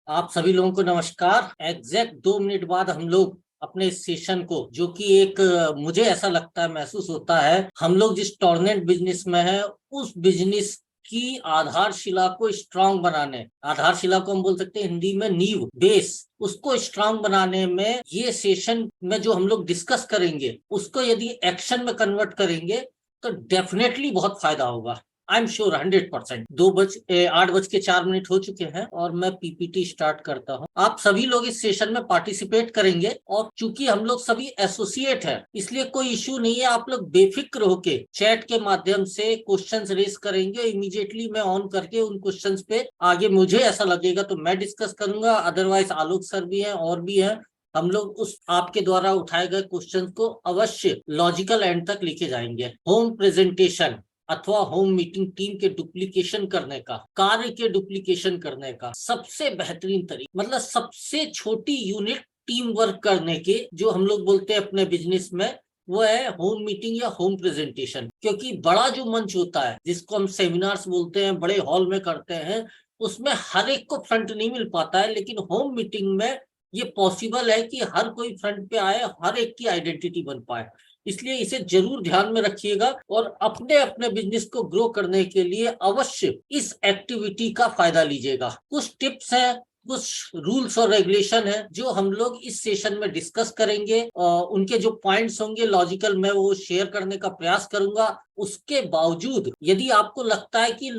आप सभी लोगों को नमस्कार। एग्जैक्ट 2 मिनट बाद हम लोग अपने इस सेशन को, जो कि एक मुझे ऐसा लगता है, महसूस होता है, हम लोग जिस टॉर्नेट बिजनेस में है उस बिजनेस की आधारशिला को स्ट्रांग बनाने, आधारशिला को हम बोल सकते हैं हिंदी में नींव, बेस, उसको स्ट्रांग बनाने में ये सेशन में जो हम लोग डिस्कस करेंगे उसको यदि एक्शन में कन्वर्ट करेंगे तो डेफिनेटली बहुत फायदा होगा। I am sure 100%। 8:04 हो चुके हैं और मैं पीपीटी स्टार्ट करता हूं। आप सभी लोग इस सेशन में पार्टिसिपेट करेंगे और चूंकि हम लोग सभी एसोसिएट हैं इसलिए कोई इश्यू नहीं है। आप लोग बेफिक्र होके चैट के माध्यम से क्वेश्चंस रेज करेंगे, इमीडिएटली मैं ऑन करके उन क्वेश्चंस पे आगे मुझे ऐसा लगेगा तो मैं डिस्कस करूंगा, अदरवाइज आलोक सर भी हैं और भी हैं। हम लोग उस आपके द्वारा उठाए गए क्वेश्चन को अवश्य लॉजिकल एंड तक लेके जाएंगे। होम प्रेजेंटेशन अथवा होम मीटिंग टीम के डुप्लीकेशन करने का, कार्य के डुप्लीकेशन करने का सबसे बेहतरीन तरीका, मतलब सबसे छोटी यूनिट टीम वर्क करने के, जो हम लोग बोलते हैं अपने बिजनेस में, वो है होम मीटिंग या होम प्रेजेंटेशन। क्योंकि बड़ा जो मंच होता है जिसको हम सेमिनार्स बोलते हैं, बड़े हॉल में करते हैं, उसमें हर एक को फ्रंट नहीं मिल पाता है, लेकिन होम मीटिंग में ये पॉसिबल है कि हर कोई फ्रंट पे आए, हर एक की आइडेंटिटी बन पाए। इसलिए इसे जरूर ध्यान में रखिएगा और अपने अपने बिजनेस को ग्रो करने के लिए अवश्य इस एक्टिविटी का फायदा लीजिएगा। कुछ टिप्स हैं, कुछ रूल्स और रेगुलेशन है जो हम लोग इस सेशन में डिस्कस करेंगे। उनके जो पॉइंट्स होंगे लॉजिकल, मैं वो शेयर करने का प्रयास करूंगा। उसके बावजूद यदि आपको लगता है कि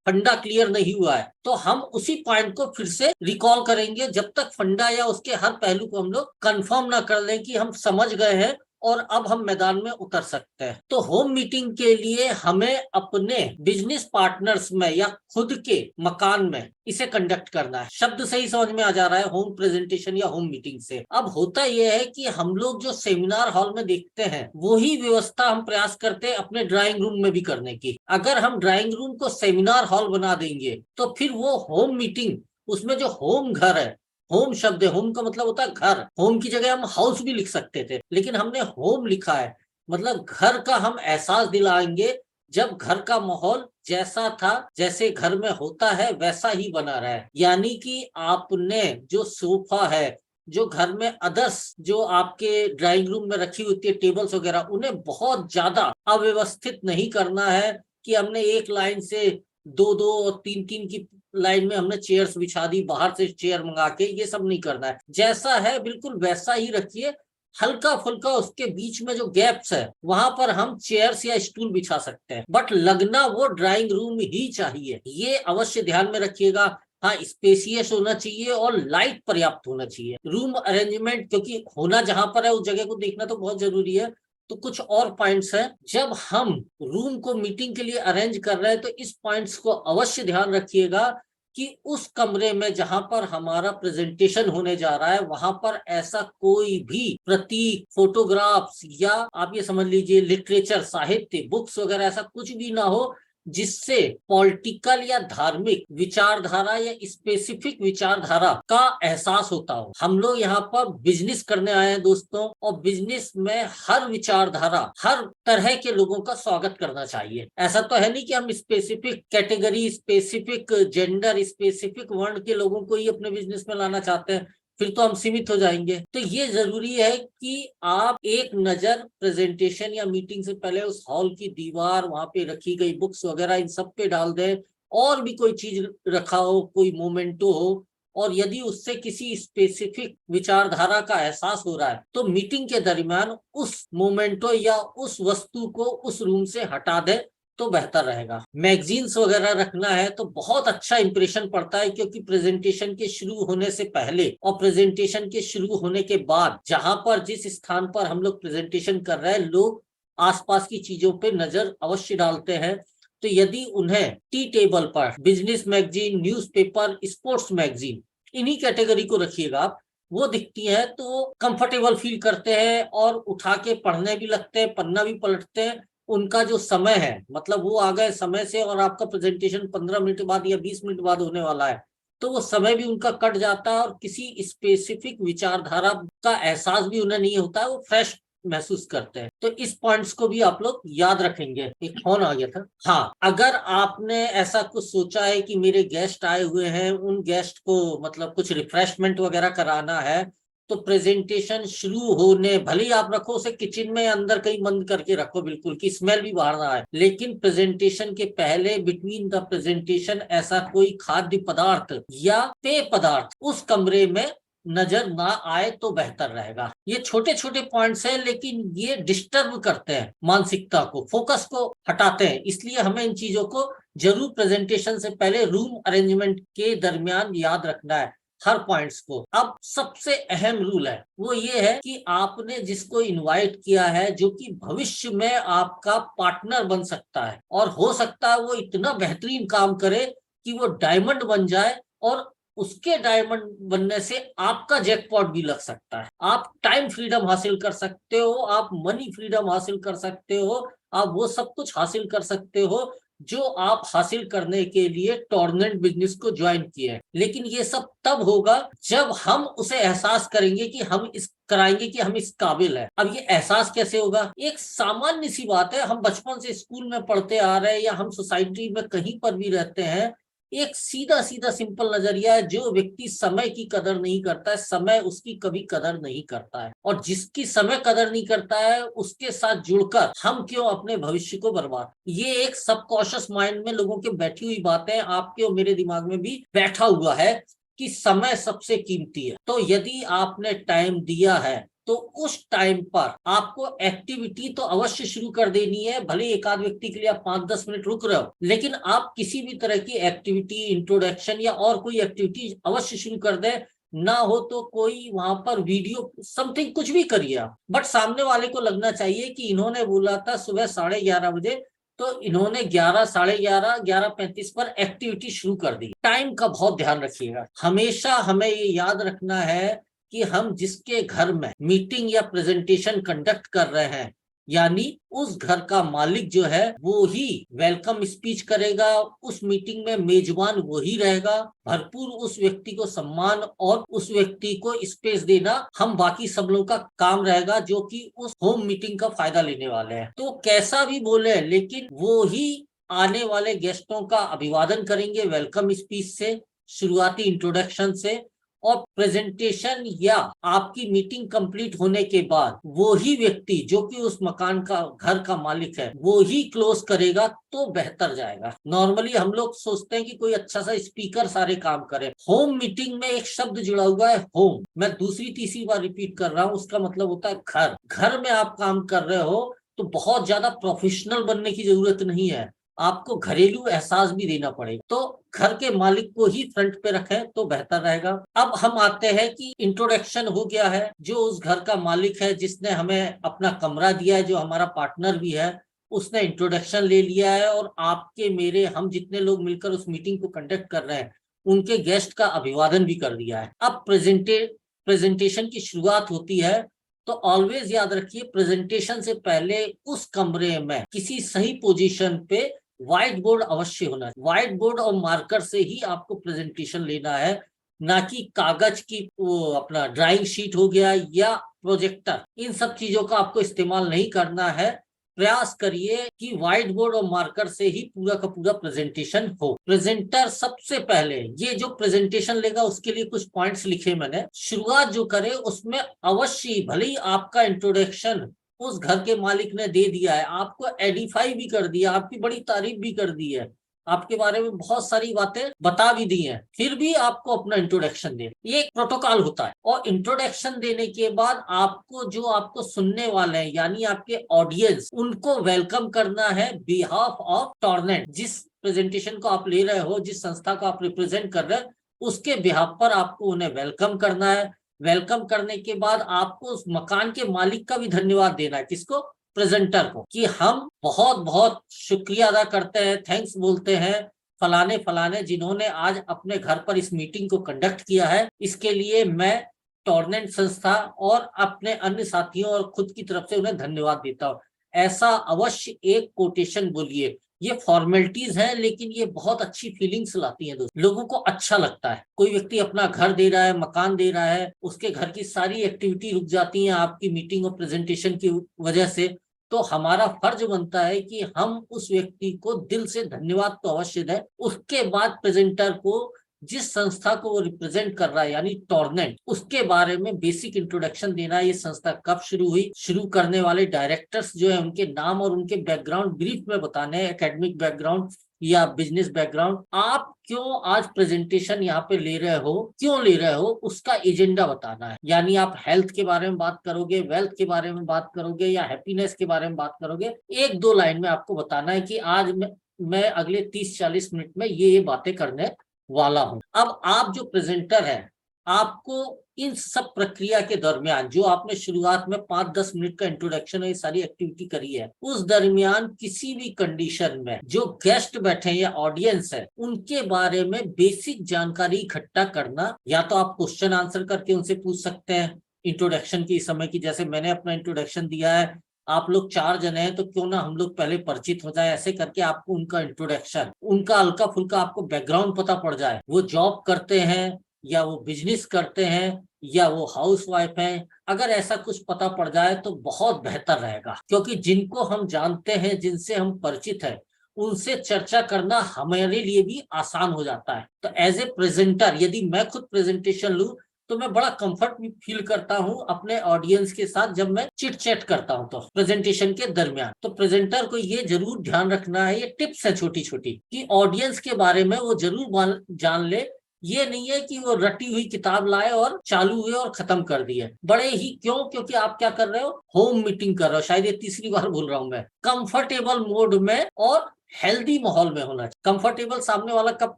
फंडा क्लियर नहीं हुआ है तो हम उसी पॉइंट को फिर से रिकॉल करेंगे जब तक फंडा या उसके हर पहलू को हम लोग कंफर्म ना कर लें कि हम समझ गए हैं और अब हम मैदान में उतर सकते हैं। तो होम मीटिंग के लिए हमें अपने बिजनेस पार्टनर्स में या खुद के मकान में इसे कंडक्ट करना है। शब्द सही समझ में आ जा रहा है, होम प्रेजेंटेशन या होम मीटिंग से। अब होता यह है कि हम लोग जो सेमिनार हॉल में देखते हैं वही व्यवस्था हम प्रयास करते हैं अपने ड्राइंग रूम में भी करने की। अगर हम ड्राइंग रूम को सेमिनार हॉल बना देंगे तो फिर वो होम मीटिंग, उसमें जो होम घर है, होम शब्द है, होम का मतलब होता है घर, होम की जगह हम हाउस भी लिख सकते थे लेकिन हमने होम लिखा है, मतलब घर का हम एहसास दिलाएंगे। जब घर का माहौल जैसा था, जैसे घर में होता है वैसा ही बना रहा है। यानी कि आपने जो सोफा है, जो घर में अदर्स जो आपके ड्राइंग रूम में रखी होती है टेबल्स वगैरह, उन्हें बहुत ज्यादा अव्यवस्थित नहीं करना है कि हमने एक लाइन से दो दो और तीन तीन की लाइन में हमने चेयर्स बिछा दी, बाहर से चेयर मंगा के, ये सब नहीं करना है। जैसा है बिल्कुल वैसा ही रखिए। हल्का फुल्का उसके बीच में जो गैप्स है वहां पर हम चेयर्स या स्टूल बिछा सकते हैं, बट लगना वो ड्राइंग रूम ही चाहिए, ये अवश्य ध्यान में रखिएगा। हाँ, स्पेसियस होना चाहिए और लाइट पर्याप्त होना चाहिए। रूम अरेंजमेंट, क्योंकि होना जहां पर है उस जगह को देखना तो बहुत जरूरी है। तो कुछ और पॉइंट्स हैं, जब हम रूम को मीटिंग के लिए अरेंज कर रहे हैं तो इस पॉइंट्स को अवश्य ध्यान रखिएगा कि उस कमरे में जहां पर हमारा प्रेजेंटेशन होने जा रहा है वहां पर ऐसा कोई भी प्रतीक, फोटोग्राफ्स या आप ये समझ लीजिए लिटरेचर, साहित्य, बुक्स वगैरह ऐसा कुछ भी ना हो जिससे पॉलिटिकल या धार्मिक विचारधारा या स्पेसिफिक विचारधारा का एहसास होता हो। हम लोग यहाँ पर बिजनेस करने आए हैं दोस्तों, और बिजनेस में हर विचारधारा, हर तरह के लोगों का स्वागत करना चाहिए। ऐसा तो है नहीं कि हम specific category, specific gender, specific वर्ण के लोगों को ही अपने बिजनेस में लाना चाहते हैं, फिर तो हम सीमित हो जाएंगे। तो ये जरूरी है कि आप एक नजर प्रेजेंटेशन या मीटिंग से पहले उस हॉल की दीवार, वहां पे रखी गई बुक्स वगैरह, इन सब पे डाल दें। और भी कोई चीज रखा हो, कोई मोमेंटो हो, और यदि उससे किसी स्पेसिफिक विचारधारा का एहसास हो रहा है तो मीटिंग के दरमियान उस मोमेंटो या उस वस्तु को उस रूम से हटा दे तो बेहतर रहेगा। मैगजीन्स वगैरह रखना है तो बहुत अच्छा इंप्रेशन पड़ता है, क्योंकि प्रेजेंटेशन के शुरू होने से पहले और प्रेजेंटेशन के शुरू होने के बाद, जहां पर जिस स्थान पर हम लोग प्रेजेंटेशन कर रहे हैं, लोग आसपास की चीजों पे नजर अवश्य डालते हैं। तो यदि उन्हें टी टेबल पर business magazine, newspaper, sports magazine, इन्हीं कैटेगरी को रखिएगा आप, वो दिखती है तो कंफर्टेबल फील करते हैं और उठा के पढ़ने भी लगते हैं, पन्ना भी पलटते हैं। उनका जो समय है, मतलब वो आ गए समय से और आपका प्रेजेंटेशन 15 मिनट बाद या 20 मिनट बाद होने वाला है, तो वो समय भी उनका कट जाता है और किसी स्पेसिफिक विचारधारा का एहसास भी उन्हें नहीं होता है। वो फ्रेश महसूस करते हैं। तो इस पॉइंट्स को भी आप लोग याद रखेंगे। एक फोन आ गया था। हाँ, अगर आपने ऐसा कुछ सोचा है कि मेरे गेस्ट आए हुए हैं, उन गेस्ट को मतलब कुछ रिफ्रेशमेंट वगैरह कराना है, तो प्रेजेंटेशन शुरू होने, भले ही आप रखो उसे किचन में अंदर कहीं बंद करके रखो बिल्कुल, कि स्मेल भी बाहर ना आए, लेकिन प्रेजेंटेशन के पहले, बिटवीन द प्रेजेंटेशन, ऐसा कोई खाद्य पदार्थ या पेय पदार्थ उस कमरे में नजर ना आए तो बेहतर रहेगा। ये छोटे छोटे पॉइंट्स हैं, लेकिन ये डिस्टर्ब करते हैं मानसिकता को, फोकस को हटाते हैं, इसलिए हमें इन चीजों को जरूर प्रेजेंटेशन से पहले रूम अरेंजमेंट के दरमियान याद रखना है, हर पॉइंट्स को। अब सबसे अहम रूल है वो ये है कि आपने जिसको इनवाइट किया है, जो कि भविष्य में आपका पार्टनर बन सकता है, और हो सकता है वो इतना बेहतरीन काम करे कि वो डायमंड बन जाए, और उसके डायमंड बनने से आपका जैकपॉट भी लग सकता है। आप टाइम फ्रीडम हासिल कर सकते हो, आप मनी फ्रीडम हासिल कर सकते हो, आप वो सब कुछ हासिल कर सकते हो जो आप हासिल करने के लिए टॉर्नेंट बिजनेस को ज्वाइन किए हैं। लेकिन ये सब तब होगा जब हम उसे एहसास करेंगे कि हम इस कराएंगे कि हम इस काबिल है। अब ये एहसास कैसे होगा? एक सामान्य सी बात है, हम बचपन से स्कूल में पढ़ते आ रहे हैं, या हम सोसाइटी में कहीं पर भी रहते हैं, एक सीधा सीधा सिंपल नजरिया है, जो व्यक्ति समय की कदर नहीं करता है, समय उसकी कभी कदर नहीं करता है, और जिसकी समय कदर नहीं करता है, उसके साथ जुड़कर हम क्यों अपने भविष्य को बर्बाद। ये एक सबकॉन्शियस माइंड में लोगों के बैठी हुई बातें, आपके और मेरे दिमाग में भी बैठा हुआ है कि समय सबसे कीमती है। तो यदि आपने टाइम दिया है, तो उस टाइम पर आपको एक्टिविटी तो अवश्य शुरू कर देनी है। भले एक आध व्यक्ति के लिए आप 5-10 मिनट रुक रहे हो, लेकिन आप किसी भी तरह की एक्टिविटी, इंट्रोडक्शन या और कोई एक्टिविटी अवश्य शुरू कर दें। ना हो तो कोई वहां पर वीडियो समथिंग कुछ भी करिए आप, बट सामने वाले को लगना चाहिए कि इन्होंने बोला था सुबह 11:30 बजे, तो इन्होंने 11, 11:30, 11:35 पर एक्टिविटी शुरू कर दी। टाइम का बहुत ध्यान रखिएगा। हमेशा हमें ये याद रखना है कि हम जिसके घर में मीटिंग या प्रेजेंटेशन कंडक्ट कर रहे हैं, यानी उस घर का मालिक जो है वो ही वेलकम स्पीच करेगा, उस मीटिंग में मेजबान वो ही रहेगा। भरपूर उस व्यक्ति को सम्मान और उस व्यक्ति को स्पेस देना हम बाकी सब लोगों का काम रहेगा, जो कि उस होम मीटिंग का फायदा लेने वाले हैं। तो कैसा भी बोले, लेकिन वो ही आने वाले गेस्टों का अभिवादन करेंगे वेलकम स्पीच से, शुरुआती इंट्रोडक्शन से, और प्रेजेंटेशन या आपकी मीटिंग कंप्लीट होने के बाद वो ही व्यक्ति जो कि उस मकान का, घर का मालिक है, वो ही क्लोज करेगा तो बेहतर जाएगा। नॉर्मली हम लोग सोचते हैं कि कोई अच्छा सा स्पीकर सारे काम करे। होम मीटिंग में एक शब्द जुड़ा हुआ है, होम। मैं दूसरी तीसरी बार रिपीट कर रहा हूँ, उसका मतलब होता है घर। घर में आप काम कर रहे हो तो बहुत ज्यादा प्रोफेशनल बनने की जरूरत नहीं है, आपको घरेलू एहसास भी देना पड़ेगा। तो घर के मालिक को ही फ्रंट पे रखें तो बेहतर रहेगा। अब हम आते हैं कि इंट्रोडक्शन हो गया है, जो उस घर का मालिक है, जिसने हमें अपना कमरा दिया है, जो हमारा पार्टनर भी है, उसने इंट्रोडक्शन ले लिया है, और आपके मेरे हम जितने लोग मिलकर उस मीटिंग को कंडक्ट कर रहे हैं, उनके गेस्ट का अभिवादन भी कर दिया है। अब प्रेजेंटेशन की शुरुआत होती है। तो ऑलवेज याद रखिए, प्रेजेंटेशन से पहले उस कमरे में किसी सही पोजीशन पे व्हाइट बोर्ड अवश्य होना है। व्हाइट बोर्ड और मार्कर से ही आपको प्रेजेंटेशन लेना है, ना कि कागज की वो अपना ड्राइंग शीट हो गया या प्रोजेक्टर। इन सब चीजों का आपको इस्तेमाल नहीं करना है। प्रयास करिए कि व्हाइट बोर्ड और मार्कर से ही पूरा का पूरा प्रेजेंटेशन हो। प्रेजेंटर सबसे पहले ये जो प्रेजेंटेशन लेगा, उसके लिए कुछ पॉइंट्स लिखे मैंने। शुरुआत जो करे उसमें अवश्य, भले ही आपका इंट्रोडक्शन उस घर के मालिक ने दे दिया है, आपको एडिफाई भी कर दिया, आपकी बड़ी तारीफ भी कर दी है, आपके बारे में बहुत सारी बातें बता भी दी हैं, फिर भी आपको अपना इंट्रोडक्शन दे, ये एक प्रोटोकॉल होता है। और इंट्रोडक्शन देने के बाद आपको, जो आपको सुनने वाले हैं यानी आपके ऑडियंस, उनको वेलकम करना है बिहाफ ऑफ टॉर्नेट। जिस प्रेजेंटेशन को आप ले रहे हो, जिस संस्था को आप रिप्रेजेंट कर रहे हैं, उसके बिहाफ पर आपको उन्हें वेलकम करना है। वेलकम करने के बाद आपको उस मकान के मालिक का भी धन्यवाद देना है। किसको? प्रेजेंटर को, कि हम बहुत बहुत शुक्रिया अदा करते हैं, थैंक्स बोलते हैं फलाने फलाने, जिन्होंने आज अपने घर पर इस मीटिंग को कंडक्ट किया है। इसके लिए मैं टॉर्नेंट संस्था और अपने अन्य साथियों और खुद की तरफ से उन्हें धन्यवाद देता हूँ। ऐसा अवश्य एक कोटेशन बोलिए। ये फॉर्मेलिटीज हैं, लेकिन ये बहुत अच्छी फीलिंग्स लाती हैं दोस्तों, लोगों को अच्छा लगता है। कोई व्यक्ति अपना घर दे रहा है, मकान दे रहा है, उसके घर की सारी एक्टिविटी रुक जाती है आपकी मीटिंग और प्रेजेंटेशन की वजह से, तो हमारा फर्ज बनता है कि हम उस व्यक्ति को दिल से धन्यवाद तो अवश्य दें। उसके बाद प्रेजेंटर को जिस संस्था को वो रिप्रेजेंट कर रहा है यानी टॉर्नेट, उसके बारे में बेसिक इंट्रोडक्शन देना, ये संस्था कब शुरू हुई, शुरू करने वाले डायरेक्टर्स जो है उनके नाम और उनके बैकग्राउंड ब्रीफ में बताने, एकेडमिक बैकग्राउंड या बिजनेस बैकग्राउंड, आप क्यों आज प्रेजेंटेशन यहाँ पे ले रहे हो, क्यों ले रहे हो, उसका एजेंडा बताना है। यानी आप हेल्थ के बारे में बात करोगे, वेल्थ के बारे में बात करोगे या हैप्पीनेस के बारे में बात करोगे, एक दो लाइन में आपको बताना है कि आज मैं अगले 30-40 मिनट में ये बातें करने वाला हूं। अब आप जो प्रेजेंटर है, आपको इन सब प्रक्रिया के दरमियान, जो आपने शुरुआत में 5-10 मिनट का इंट्रोडक्शन ये सारी एक्टिविटी करी है, उस दरमियान किसी भी कंडीशन में जो गेस्ट बैठे हैं या ऑडियंस है, उनके बारे में बेसिक जानकारी इकट्ठा करना। या तो आप क्वेश्चन आंसर करके उनसे पूछ सकते हैं इंट्रोडक्शन की समय की, जैसे मैंने अपना इंट्रोडक्शन दिया है, आप लोग 4 जने हैं तो क्यों ना हम लोग पहले परिचित हो जाए, ऐसे करके आपको उनका इंट्रोडक्शन, उनका हल्का फुल्का आपको बैकग्राउंड पता पड़ जाए, वो जॉब करते हैं या वो बिजनेस करते हैं या वो हाउस वाइफ हैं, अगर ऐसा कुछ पता पड़ जाए तो बहुत बेहतर रहेगा। क्योंकि जिनको हम जानते हैं, जिनसे हम परिचित हैं, उनसे चर्चा करना हमारे लिए भी आसान हो जाता है। तो एज ए प्रेजेंटर यदि मैं खुद प्रेजेंटेशन लूं तो मैं बड़ा कंफर्ट फील करता हूं अपने ऑडियंस के साथ जब मैं चिट चैट करता हूं तो प्रेजेंटेशन के दरमियान। तो प्रेजेंटर को ये जरूर ध्यान रखना है, ये टिप्स है छोटी छोटी, कि ऑडियंस के बारे में वो जरूर जान ले। ये नहीं है कि वो रटी हुई किताब लाए और चालू हुए और खत्म कर दिए। बड़े ही क्योंकि आप क्या कर रहे हो, होम मीटिंग कर रहे हो, शायद ये तीसरी बार बोल रहा हूं मैं, कंफर्टेबल मोड में और हेल्दी माहौल में होना चाहिए। कंफर्टेबल सामने वाला कब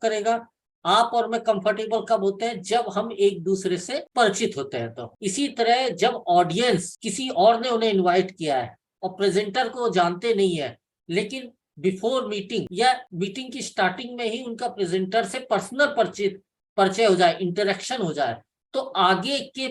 करेगा, आप और मैं कंफर्टेबल कब होते हैं, जब हम एक दूसरे से परिचित होते हैं। तो इसी तरह जब ऑडियंस, किसी और ने उन्हें इनवाइट किया है और प्रेजेंटर को जानते नहीं है, लेकिन बिफोर मीटिंग या मीटिंग की स्टार्टिंग में ही उनका प्रेजेंटर से पर्सनल परिचय हो जाए, इंटरेक्शन हो जाए, तो आगे के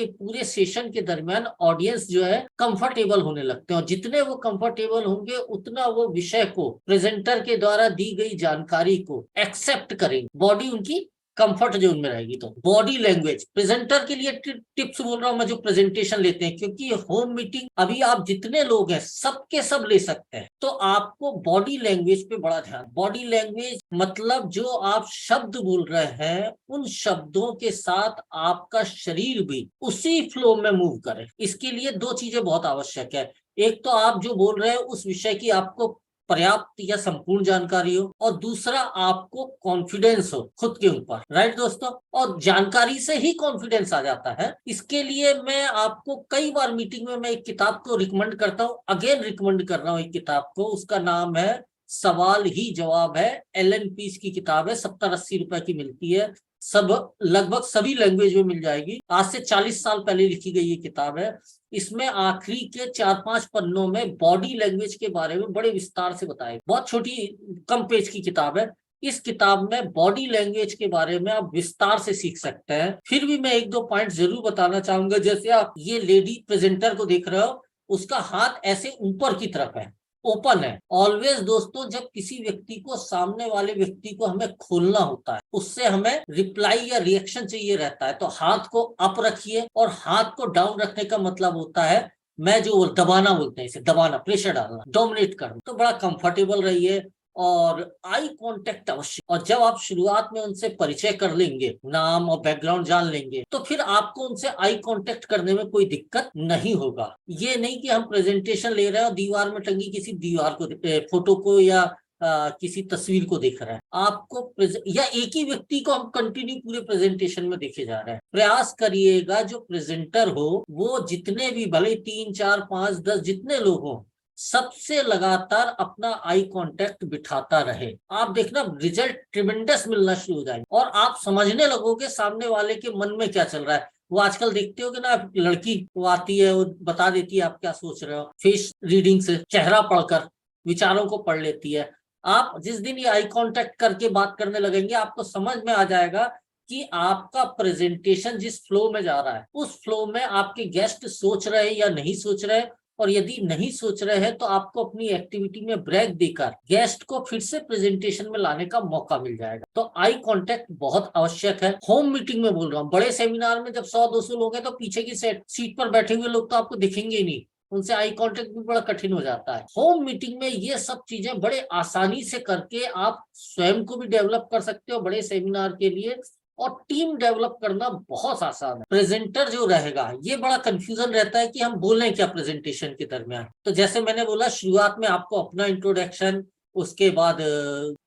पूरे सेशन के दरमियान ऑडियंस जो है कंफर्टेबल होने लगते हैं। और जितने वो कंफर्टेबल होंगे उतना वो विषय को, प्रेजेंटर के द्वारा दी गई जानकारी को एक्सेप्ट करेंगे, बॉडी उनकी कंफर्ट जोन में रहेगी। तो बॉडी लैंग्वेज प्रेजेंटर के लिए टिप्स बोल रहा हूं मैं, जो प्रेजेंटेशन लेते हैं, क्योंकि होम मीटिंग अभी आप जितने लोग हैं सबके सब ले सकते हैं, तो आपको बॉडी लैंग्वेज पे बड़ा ध्यान। बॉडी लैंग्वेज मतलब जो आप शब्द बोल रहे हैं, उन शब्दों के साथ आपका शरीर भी उसी फ्लो में मूव करे। इसके लिए 2 चीजें बहुत आवश्यक है। एक तो आप जो बोल रहे हैं उस विषय की आपको पर्याप्त या संपूर्ण जानकारी हो, और दूसरा आपको कॉन्फिडेंस हो खुद के ऊपर। राइट दोस्तों, और जानकारी से ही कॉन्फिडेंस आ जाता है। इसके लिए मैं आपको कई बार मीटिंग में मैं एक किताब को रिकमेंड करता हूँ, अगेन रिकमेंड कर रहा हूँ एक किताब को, उसका नाम है सवाल ही जवाब है। एलन पीस की किताब है, 70-80 रुपए की मिलती है, सब लगभग सभी लैंग्वेज में मिल जाएगी। आज से 40 साल पहले लिखी गई ये किताब है। इसमें आखिरी के 4-5 पन्नों में बॉडी लैंग्वेज के बारे में बड़े विस्तार से बताया। बहुत छोटी, कम पेज की किताब है। इस किताब में बॉडी लैंग्वेज के बारे में आप विस्तार से सीख सकते हैं। फिर भी मैं 1-2 पॉइंट जरूर बताना चाहूंगा। जैसे आप ये लेडी प्रेजेंटर को देख रहे हो, उसका हाथ ऐसे ऊपर की तरफ है, ओपन है। ऑलवेज दोस्तों, जब किसी व्यक्ति को, सामने वाले व्यक्ति को हमें खोलना होता है, उससे हमें रिप्लाई या रिएक्शन चाहिए रहता है, तो हाथ को अप रखिए, और हाथ को डाउन रखने का मतलब होता है, मैं जो दबाना बोलते हैं, इसे दबाना, प्रेशर डालना, डोमिनेट करना। तो बड़ा कंफर्टेबल रहिए और आई कांटेक्ट अवश्य। और जब आप शुरुआत में उनसे परिचय कर लेंगे, नाम और बैकग्राउंड जान लेंगे, तो फिर आपको उनसे आई कांटेक्ट करने में कोई दिक्कत नहीं होगा। ये नहीं कि हम प्रेजेंटेशन ले रहे हैं और दीवार में टंगी किसी दीवार को, फोटो को या किसी तस्वीर को देख रहे हैं आपको, या एक ही व्यक्ति को हम कंटिन्यू पूरे प्रेजेंटेशन में देखे जा रहे हैं। प्रयास करिएगा जो प्रेजेंटर हो वो जितने भी, भले 3, 4, 5, 10 जितने लोग हों, सबसे लगातार अपना आई कांटेक्ट बिठाता रहे। आप देखना रिजल्ट ट्रिमेंडस मिलना शुरू हो जाएंगे, और आप समझने लगोगे सामने वाले के मन में क्या चल रहा है। वो आजकल देखते हो कि ना, लड़की वो आती है, वो बता देती है आप क्या सोच रहे हो, फेस रीडिंग से, चेहरा पढ़कर विचारों को पढ़ लेती है। आप जिस दिन ये आई कांटेक्ट करके बात करने लगेंगे, आपको समझ में आ जाएगा कि आपका प्रेजेंटेशन जिस फ्लो में जा रहा है, उस फ्लो में आपके गेस्ट सोच रहे हैं या नहीं सोच रहे, और यदि नहीं सोच रहे हैं तो आपको अपनी एक्टिविटी में ब्रेक देकर गेस्ट को फिर से प्रेजेंटेशन में लाने का मौका मिल जाएगा। तो आई कांटेक्ट बहुत आवश्यक है। होम मीटिंग में बोल रहा हूँ, बड़े सेमिनार में जब 100-200 लोग हैं तो पीछे की सीट पर बैठे हुए लोग तो आपको दिखेंगे ही नहीं, उनसे आई कांटेक्ट भी बड़ा कठिन हो जाता है। होम मीटिंग में ये सब चीजें बड़े आसानी से करके आप स्वयं को भी डेवलप कर सकते हो बड़े सेमिनार के लिए, और टीम डेवलप करना बहुत आसान है। प्रेजेंटर जो रहेगा, ये बड़ा कंफ्यूजन रहता है कि हम बोलें क्या प्रेजेंटेशन के दरमियान। तो जैसे मैंने बोला, शुरुआत में आपको अपना इंट्रोडक्शन, उसके बाद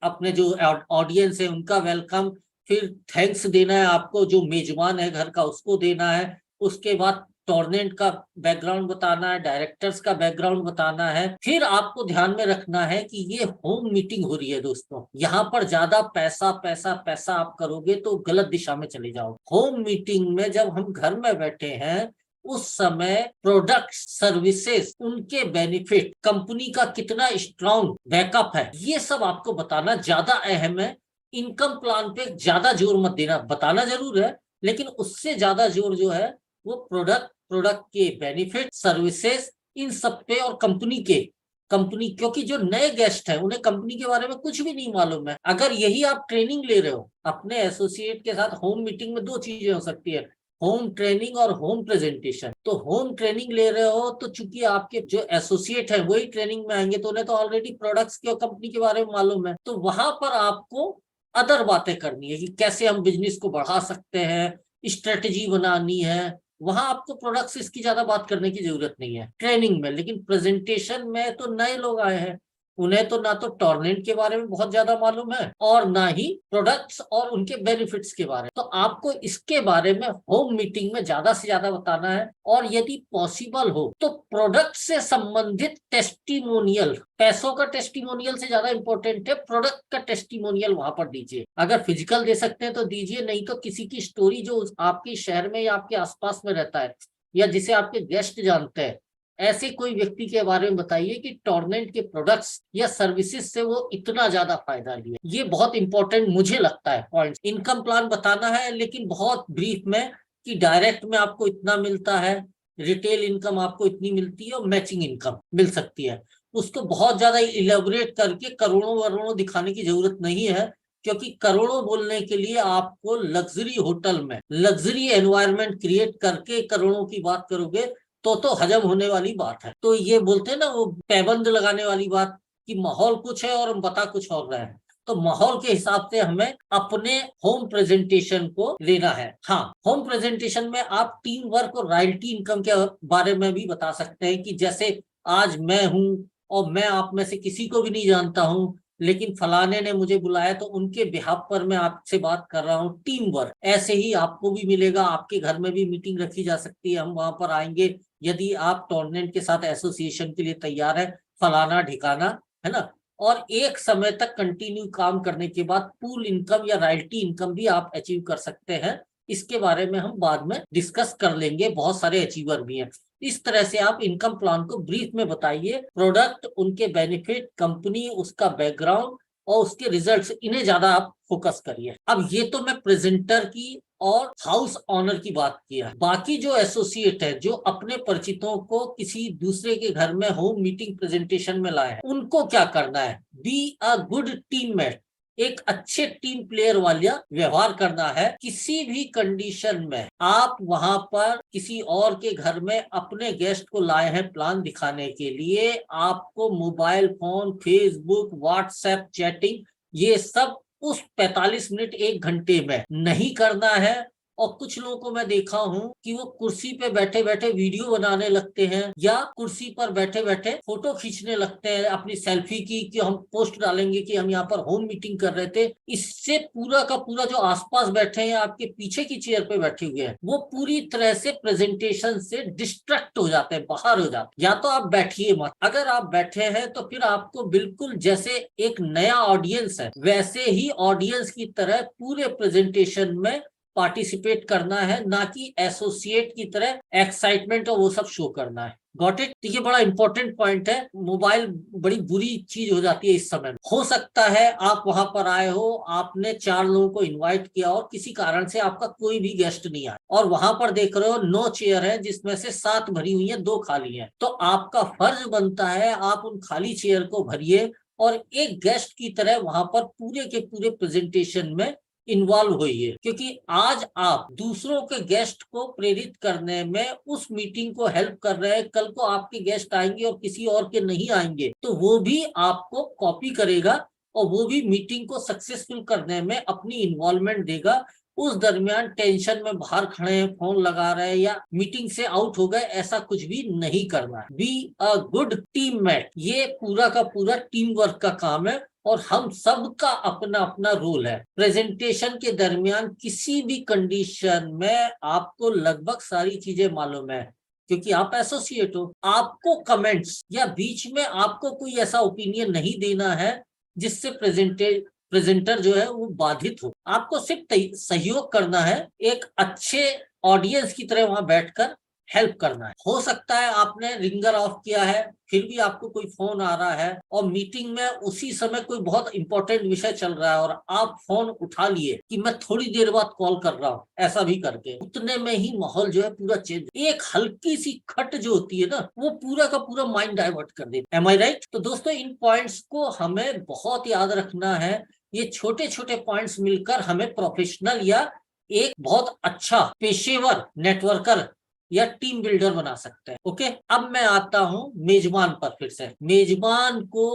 अपने जो ऑडियंस है उनका वेलकम, फिर थैंक्स देना है आपको, जो मेजबान है घर का उसको देना है, उसके बाद टॉर्नेंट का बैकग्राउंड बताना है, डायरेक्टर्स का बैकग्राउंड बताना है। फिर आपको ध्यान में रखना है कि ये होम मीटिंग हो रही है दोस्तों, यहाँ पर ज्यादा पैसा पैसा पैसा आप करोगे तो गलत दिशा में चले जाओ। होम मीटिंग में जब हम घर में बैठे हैं उस समय प्रोडक्ट, सर्विसेज, उनके बेनिफिट, कंपनी का कितना स्ट्रॉन्ग बैकअप है, ये सब आपको बताना ज्यादा अहम है। इनकम प्लान पे ज्यादा जोर मत देना, बताना जरूर है लेकिन उससे ज्यादा जोर जो है वो प्रोडक्ट के बेनिफिट, सर्विसेज, इन सब पे, और कंपनी, क्योंकि जो नए गेस्ट हैं उन्हें कंपनी के बारे में कुछ भी नहीं मालूम है। अगर यही आप ट्रेनिंग ले रहे हो अपने एसोसिएट के साथ, होम मीटिंग में दो चीजें हो सकती है, होम ट्रेनिंग और होम प्रेजेंटेशन। तो होम ट्रेनिंग ले रहे हो तो चूंकि आपके जो एसोसिएट है वही ट्रेनिंग में आएंगे तो उन्हें तो ऑलरेडी प्रोडक्ट्स के और कंपनी के बारे में मालूम है, तो वहां पर आपको अदर बातें करनी है कि कैसे हम बिजनेस को बढ़ा सकते हैं, स्ट्रेटेजी बनानी है। वहां आपको प्रोडक्ट्स इसकी ज्यादा बात करने की जरूरत नहीं है ट्रेनिंग में। लेकिन प्रेजेंटेशन में तो नए लोग आए हैं, उन्हें तो ना तो टॉर्नेंट के बारे में बहुत ज्यादा मालूम है और ना ही प्रोडक्ट्स और उनके बेनिफिट्स के बारे में। तो आपको इसके बारे में होम मीटिंग में ज्यादा से ज्यादा बताना है। और यदि पॉसिबल हो तो प्रोडक्ट से संबंधित टेस्टिमोनियल, पैसों का टेस्टिमोनियल से ज्यादा इंपॉर्टेंट है प्रोडक्ट का टेस्टिमोनियल, वहां पर दीजिए। अगर फिजिकल दे सकते हैं तो दीजिए, नहीं तो किसी की स्टोरी जो आपके शहर में या आपके आसपास में रहता है या जिसे आपके गेस्ट जानते हैं, ऐसे कोई व्यक्ति के बारे में बताइए कि टॉर्नेंट के प्रोडक्ट्स या सर्विसेज से वो इतना ज्यादा फायदा लिया। ये बहुत इंपॉर्टेंट मुझे लगता है पॉइंट। इनकम प्लान बताना है लेकिन बहुत ब्रीफ में, कि डायरेक्ट में आपको इतना मिलता है, रिटेल इनकम आपको इतनी मिलती है और मैचिंग इनकम मिल सकती है। उसको बहुत ज्यादा इलेबोरेट करके करोड़ों वरोड़ों दिखाने की जरूरत नहीं है, क्योंकि करोड़ों बोलने के लिए आपको लग्जरी होटल में लग्जरी एनवायरनमेंट क्रिएट करके करोड़ों की बात करोगे तो हजम होने वाली बात है। तो ये बोलते हैं ना वो पैबंद लगाने वाली बात, कि माहौल कुछ है और हम बता कुछ और रहे हैं। तो माहौल के हिसाब से हमें अपने होम प्रेजेंटेशन को लेना है। हाँ, होम प्रेजेंटेशन में आप टीम वर्क और रॉयल्टी इनकम के बारे में भी बता सकते हैं, कि जैसे आज मैं हूं और मैं आप में से किसी को भी नहीं जानता हूं, लेकिन फलाने ने मुझे बुलाया तो उनके बिहाफ पर मैं आपसे बात कर रहा हूँ, टीम वर्क। ऐसे ही आपको भी मिलेगा, आपके घर में भी मीटिंग रखी जा सकती है, हम वहां पर आएंगे यदि आप टॉर्नेंट के साथ एसोसिएशन के लिए तैयार है, फलाना ठिकाना, है ना। और एक समय तक कंटिन्यू काम करने के बाद पूल इनकम या रॉयल्टी इनकम भी आप अचीव कर सकते हैं। इसके बारे में हम बाद में डिस्कस कर लेंगे, बहुत सारे अचीवर भी हैं। इस तरह से आप इनकम प्लान को ब्रीफ में बताइए, प्रोडक्ट, उनके बेनिफिट, कंपनी, उसका बैकग्राउंड और उसके रिजल्ट्स, इन्हें ज्यादा आप फोकस करिए। अब ये तो मैं प्रेजेंटर की और हाउस ऑनर की बात किया। बाकी जो एसोसिएट है जो अपने परिचितों को किसी दूसरे के घर में होम मीटिंग प्रेजेंटेशन में लाए हैं, उनको क्या करना है? बी अ गुड टीममेट, एक अच्छे टीम प्लेयर वाला व्यवहार करना है। किसी भी कंडीशन में आप वहां पर किसी और के घर में अपने गेस्ट को लाए हैं प्लान दिखाने के लिए, आपको mobile phone, Facebook, WhatsApp chatting, ये सब उस 45 मिनट 1 घंटे में नहीं करना है। और कुछ लोगों को मैं देखा हूं कि वो कुर्सी पे बैठे बैठे वीडियो बनाने लगते हैं या कुर्सी पर बैठे बैठे फोटो खींचने लगते हैं अपनी सेल्फी की, कि हम पोस्ट डालेंगे कि हम यहाँ पर होम मीटिंग कर रहे थे। इससे पूरा का पूरा जो आसपास बैठे हैं, आपके पीछे की चेयर पे बैठे हुए हैं, वो पूरी तरह से प्रेजेंटेशन से डिस्ट्रैक्ट हो जाते हैं, बाहर हो जाते हैं। या तो आप बैठिए मत, अगर आप बैठे हैं तो फिर आपको बिल्कुल जैसे एक नया ऑडियंस है वैसे ही ऑडियंस की तरह पूरे प्रेजेंटेशन में पार्टिसिपेट करना है, ना कि एसोसिएट की तरह एक्साइटमेंट और वो सब शो करना है। Got it? तो ये बड़ा इंपॉर्टेंट पॉइंट है। मोबाइल बड़ी बुरी चीज हो जाती है इस समय। हो सकता है आप वहां पर आए हो, आपने 4 लोगों को इनवाइट किया और किसी कारण से आपका कोई भी गेस्ट नहीं आया, और वहां पर देख रहे हो 9 चेयर है जिसमें से 7 भरी हुई है, 2 खाली हैं। तो आपका फर्ज बनता है आप उन खाली चेयर को भरिए और एक गेस्ट की तरह वहां पर पूरे के पूरे प्रेजेंटेशन में इन्वॉल्व होइए, क्योंकि आज आप दूसरों के गेस्ट को प्रेरित करने में उस मीटिंग को हेल्प कर रहे हैं। कल को आपके गेस्ट आएंगे और किसी और के नहीं आएंगे तो वो भी आपको कॉपी करेगा और वो भी मीटिंग को सक्सेसफुल करने में अपनी इन्वॉल्वमेंट देगा। उस दरमियान टेंशन में बाहर खड़े हैं, फोन लगा रहे हैं या मीटिंग से आउट हो गए, ऐसा कुछ भी नहीं करना है। Be a good team mate, ये पूरा का पूरा टीम वर्क का काम है और हम सबका अपना अपना रोल है। प्रेजेंटेशन के दरमियान किसी भी कंडीशन में आपको लगभग सारी चीजें मालूम है, क्योंकि आप एसोसिएट हो। आपको कमेंट्स या बीच में आपको कोई ऐसा ओपिनियन नहीं देना है जिससे प्रेजेंटर जो है वो बाधित हो। आपको सिर्फ सहयोग करना है, एक अच्छे ऑडियंस की तरह वहां बैठकर हेल्प करना है। हो सकता है आपने रिंगर ऑफ किया है, फिर भी आपको कोई फोन आ रहा है और मीटिंग में उसी समय कोई बहुत इंपॉर्टेंट विषय चल रहा है और आप फोन उठा लिए कि मैं थोड़ी देर बाद कॉल कर रहा हूँ, ऐसा भी करके उतने में ही माहौल जो है पूरा चेंज। एक हल्की सी खट जो होती है ना, वो पूरा का पूरा माइंड डाइवर्ट कर देती है। एम आई राइट? तो दोस्तों इन पॉइंट्स को हमें बहुत याद रखना है। ये छोटे छोटे पॉइंट्स मिलकर हमें प्रोफेशनल या एक बहुत अच्छा पेशेवर नेटवर्कर या टीम बिल्डर बना सकते हैं। ओके, अब मैं आता हूं मेजबान पर। फिर से मेजबान को